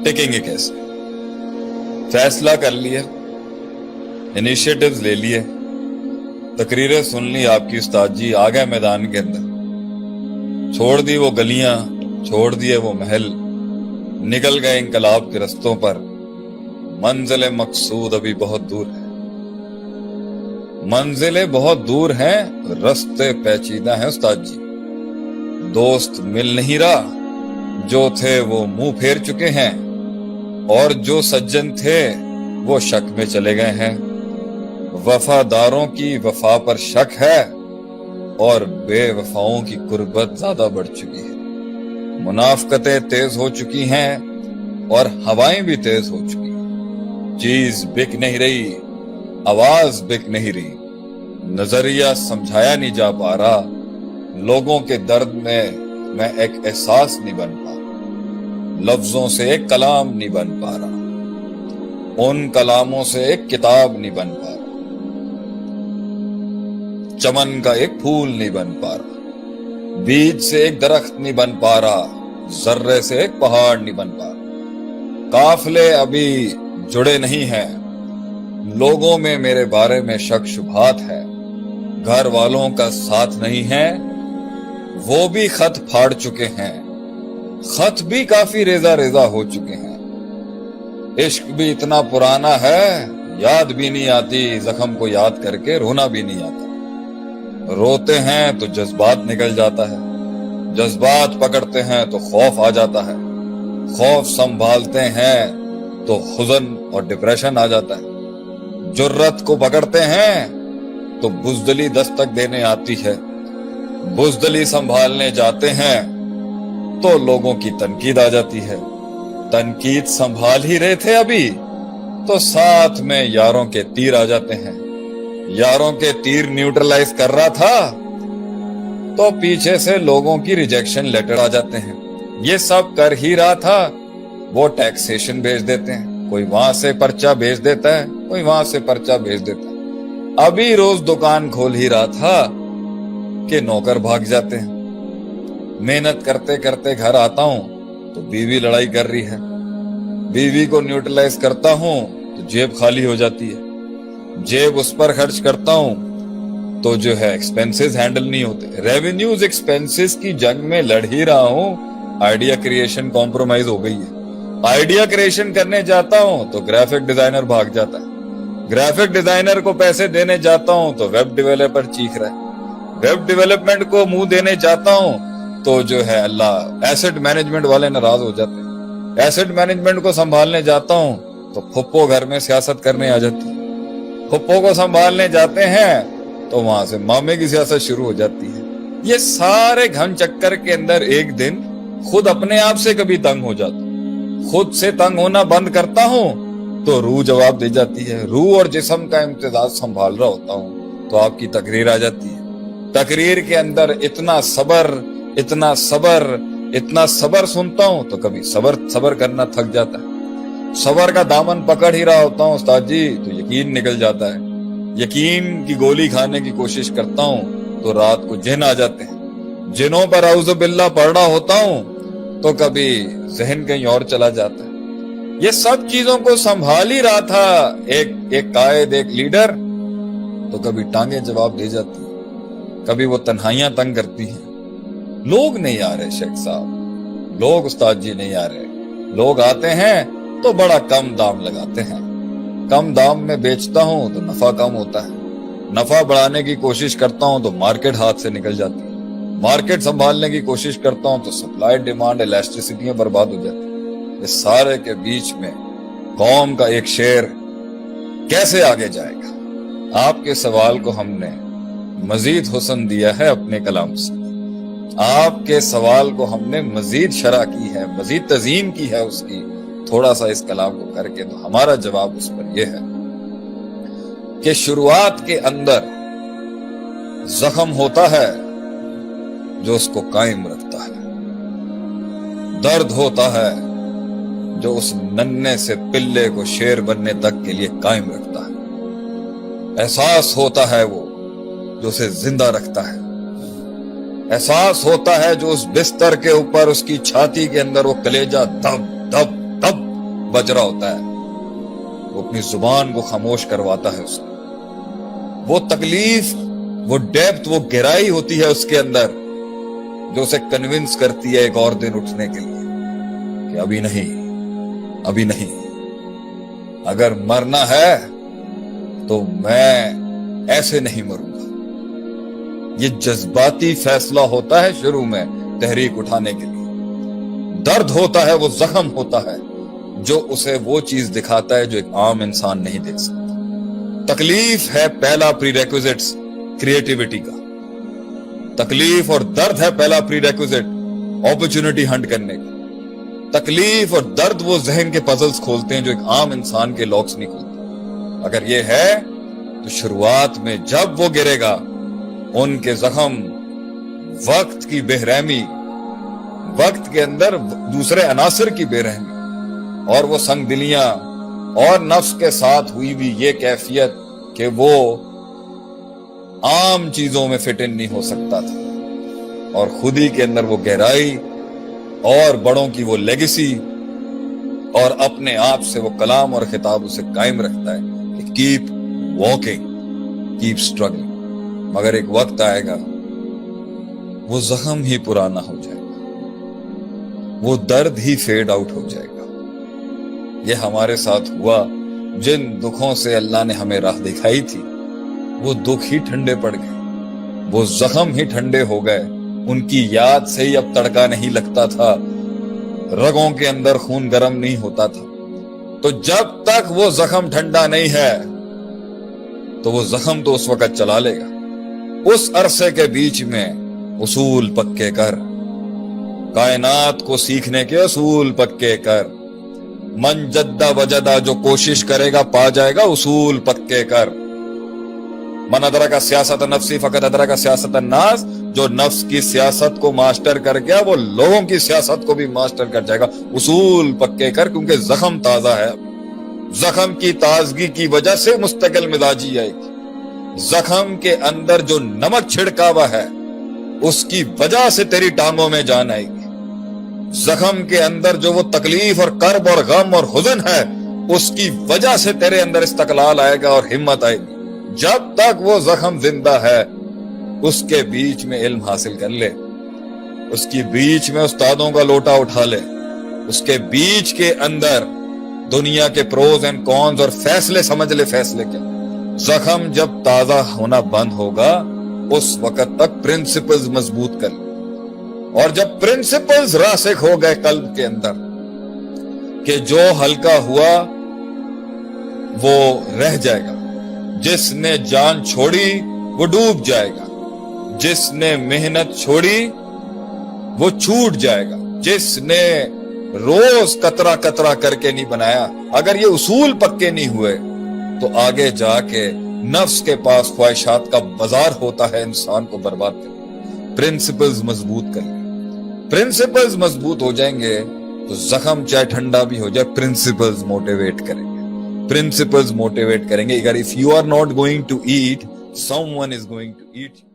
टिकेंगे कैसे? फैसला कर लिया, इनिशिएटिव्स ले लिए, तकरीरें सुन ली आपकी उस्ताद जी, आ गए मैदान के अंदर, छोड़ दी वो गलियां, छोड़ दिए वो महल, निकल गए इंकलाब के रस्तों पर। मंजिल मकसूद अभी बहुत दूर है, मंजिलें बहुत दूर हैं, रास्ते पेचीदा हैं उस्ताद जी। दोस्त मिल नहीं रहा, जो थे वो मुंह फेर चुके हैं, और जो सज्जन थे वो शक में चले गए हैं। वफादारों की वफा पर शक है, और बेवफाओं की कुर्बत ज्यादा बढ़ चुकी है। मुनाफकतें तेज हो चुकी हैं, और हवाएं भी तेज हो चुकी हैं। चीज बिक नहीं रही, आवाज बिक नहीं रही, नजरिया समझाया नहीं जा पा रहा, लोगों के दर्द में मैं एक एहसास नहीं बन पा रहा, लफ्जों से एक कलाम नहीं बन पा रहा, उन कलामों से एक किताब नहीं बन पा रहा, चमन का एक फूल नहीं बन पा रहा, बीज से एक दरख्त नहीं बन पा रहा, जर्रे से एक पहाड़ नहीं बन पा रहा। काफले अभी जुड़े नहीं हैं, लोगों में मेरे बारे में शक शुबहात है, घर वालों का साथ नहीं है, वो भी खत फाड़ चुके हैं, खत भी काफी रेजा रेजा हो चुके हैं। इश्क भी इतना पुराना है, याद भी नहीं आती, जख्म को याद करके रोना भी नहीं आता। रोते हैं तो जज्बात निकल जाता है, जज्बात पकड़ते हैं तो खौफ आ जाता है, खौफ संभालते हैं तो हुज़न और डिप्रेशन आ जाता है, जुर्रत को पकड़ते हैं तो बुज़दिली दस्तक देने आती है, बुज़दिली संभालने जाते हैं तो लोगों की तनकीद आ जाती है, तनकीद संभाल ही रहे थे अभी तो साथ में यारों के तीर आ जाते हैं, यारों के तीर न्यूट्रलाइज कर रहा था तो पीछे से लोगों की रिजेक्शन लेटर आ जाते हैं। ये सब कर ही रहा था, वो टैक्सेशन भेज देते हैं, कोई वहां से पर्चा भेज देता है, कोई वहां से पर्चा भेज देता है। अभी रोज दुकान खोल ही रहा था कि नौकर भाग जाते हैं। मेहनत करते करते घर आता हूं तो बीवी लड़ाई कर रही है, बीवी को न्यूट्रलाइज करता हूं तो जेब खाली हो जाती है, जेब उस पर खर्च करता हूं तो जो है एक्सपेंसेस हैंडल नहीं होते। रेवेन्यूज एक्सपेंसेस की जंग में लड़ ही रहा हूं, आइडिया क्रिएशन कॉम्प्रोमाइज हो गई है। आइडिया क्रिएशन करने जाता हूं तो ग्राफिक डिजाइनर भाग जाता है, ग्राफिक डिजाइनर को पैसे देने जाता हूं तो वेब डेवलपर चीख रहा है, वेब डेवलपमेंट को मुंह देने जाता हूं तो जो है अल्लाह एसेट मैनेजमेंट वाले नाराज हो जाते हैं, एसेट मैनेजमेंट को संभालने जाता हूं तो फुप्पो घर में सियासत करने आ जाती है, फुप्पो को संभालने जाते हैं तो वहां से मामे की सियासत शुरू हो जाती है। ये सारे घन चक्कर के अंदर एक दिन खुद अपने आप से कभी तंग हो जाता, खुद से तंग होना बंद करता हूं तो रूह जवाब दे जाती है, रूह और जिस्म का इम्तिजाज संभाल रहा होता हूं तो आपकी तकरीर आ जाती है। तकरीर के अंदर इतना सबर, इतना सबर, इतना सबर सुनता हूं तो कभी सबर करना थक जाता है, सबर का दामन पकड़ ही रहा होता हूं उस्ताद जी तो यकीन निकल जाता है, यकीन की गोली खाने की कोशिश करता हूं तो रात को जिन आ जाते हैं, जिनों पर औज़ु बिल्लाह पढ़ रहा होता हूं तो कभी जहन कहीं और चला जाता है। ये सब चीजों को संभाल ही रहा था एक कायद, एक लीडर, तो कभी टांगे जवाब दे जाती है, कभी वो तन्हाइयां तंग करती हैं। लोग नहीं आ रहे शेख साहब, लोग उस्ताद जी नहीं आ रहे, लोग आते हैं तो बड़ा कम दाम लगाते हैं, कम दाम में बेचता हूं तो नफा कम होता है, नफा बढ़ाने की कोशिश करता हूं तो मार्केट हाथ से निकल जाती है, मार्केट संभालने की कोशिश करता हूं तो सप्लाई डिमांड इलास्टिसिटियां बर्बाद हो जाती है। इस सारे के बीच में कौम का एक शेर कैसे आगे जाएगा? आपके सवाल को हमने मजीद हुस्न दिया है अपने कलाम से, आपके सवाल को हमने मजीद शरह की है, मजीद तज़ीम की है उसकी, थोड़ा सा इस कलाम को करके। तो हमारा जवाब उस पर यह है कि शुरुआत के अंदर जख्म होता है जो उसको कायम रखता है, दर्द होता है जो उस नन्हे से पिल्ले को शेर बनने तक के लिए कायम रखता है, एहसास होता है वो जो उसे जिंदा रखता है, एहसास होता है जो उस बिस्तर के ऊपर उसकी छाती के अंदर वो कलेजा दब दब दब بج رہا ہوتا ہے وہ اپنی زبان کو خاموش کرواتا ہے اس کو. وہ تکلیف، وہ ڈیپتھ، وہ گہرائی ہوتی ہے اس کے اندر جو اسے کنونس کرتی ہے ایک اور دن اٹھنے کے لیے کہ ابھی نہیں، ابھی نہیں. اگر مرنا ہے تو میں ایسے نہیں مروں گا. یہ جذباتی فیصلہ ہوتا ہے شروع میں تحریک اٹھانے کے لیے. درد ہوتا ہے، وہ زخم ہوتا ہے جو اسے وہ چیز دکھاتا ہے جو ایک عام انسان نہیں دیکھ سکتا. تکلیف ہے پہلا پری ریکوزٹس کریٹیوٹی کا. تکلیف اور درد ہے پہلا پری ریکوزٹ اپرچونٹی ہنٹ کرنے کا. تکلیف اور درد وہ ذہن کے پزلز کھولتے ہیں جو ایک عام انسان کے لاکس نہیں کھولتے. اگر یہ ہے تو شروعات میں جب وہ گرے گا ان کے زخم، وقت کی بے رحمی، وقت کے اندر دوسرے عناصر کی بے رحمی اور وہ سنگ دلیاں اور نفس کے ساتھ ہوئی بھی یہ کیفیت کہ وہ عام چیزوں میں فٹ ان نہیں ہو سکتا تھا اور خود ہی کے اندر وہ گہرائی اور بڑوں کی وہ لیگیسی اور اپنے آپ سے وہ کلام اور خطاب اسے قائم رکھتا ہے کہ کیپ واکنگ، کیپ اسٹرگلنگ. مگر ایک وقت آئے گا وہ زخم ہی پرانا ہو جائے گا، وہ درد ہی فیڈ آؤٹ ہو جائے گا. یہ ہمارے ساتھ ہوا. جن دکھوں سے اللہ نے ہمیں راہ دکھائی تھی وہ دکھ ہی ٹھنڈے پڑ گئے، وہ زخم ہی ٹھنڈے ہو گئے. ان کی یاد سے ہی اب تڑکا نہیں لگتا تھا، رگوں کے اندر خون گرم نہیں ہوتا تھا. تو جب تک وہ زخم ٹھنڈا نہیں ہے تو وہ زخم تو اس وقت چلا لے گا. اس عرصے کے بیچ میں اصول پکے کر، کائنات کو سیکھنے کے اصول پکے کر. من جدہ وجدہ، جو کوشش کرے گا پا جائے گا، اصول پکے کر. من ادرک سیاست نفسی فقط ادرک سیاست الناس، جو نفس کی سیاست کو ماسٹر کر گیا وہ لوگوں کی سیاست کو بھی ماسٹر کر جائے گا. اصول پکے کر، کیونکہ زخم تازہ ہے. زخم کی تازگی کی وجہ سے مستقل مزاجی آئے گی. زخم کے اندر جو نمک چھڑکا ہوا ہے اس کی وجہ سے تیری ٹانگوں میں جان آئے گی. زخم کے اندر جو وہ تکلیف اور کرب اور غم اور حزن ہے اس کی وجہ سے تیرے اندر استقلال آئے گا اور ہمت آئے گی. جب تک وہ زخم زندہ ہے اس کے بیچ میں علم حاصل کر لے، اس کی بیچ میں استادوں کا لوٹا اٹھا لے، اس کے بیچ کے اندر دنیا کے پروز اینڈ کونز اور فیصلے سمجھ لے. فیصلے کیا؟ زخم جب تازہ ہونا بند ہوگا اس وقت تک پرنسپلز مضبوط کر لے. اور جب پرنسپلز راسخ ہو گئے قلب کے اندر کہ جو ہلکا ہوا وہ رہ جائے گا، جس نے جان چھوڑی وہ ڈوب جائے گا، جس نے محنت چھوڑی وہ چھوٹ جائے گا، جس نے روز قطرہ قطرہ کر کے نہیں بنایا. اگر یہ اصول پکے نہیں ہوئے تو آگے جا کے نفس کے پاس خواہشات کا بازار ہوتا ہے انسان کو برباد کرنے. پرنسپلز مضبوط کر لیں. پرنسپلز مضبوط ہو جائیں گے تو زخم چاہے ٹھنڈا بھی ہو جائے، پرنسپلز موٹیویٹ کریں گے، پرنسپلز موٹیویٹ کریں گے. اگر if you are not going to eat, someone is going to eat you.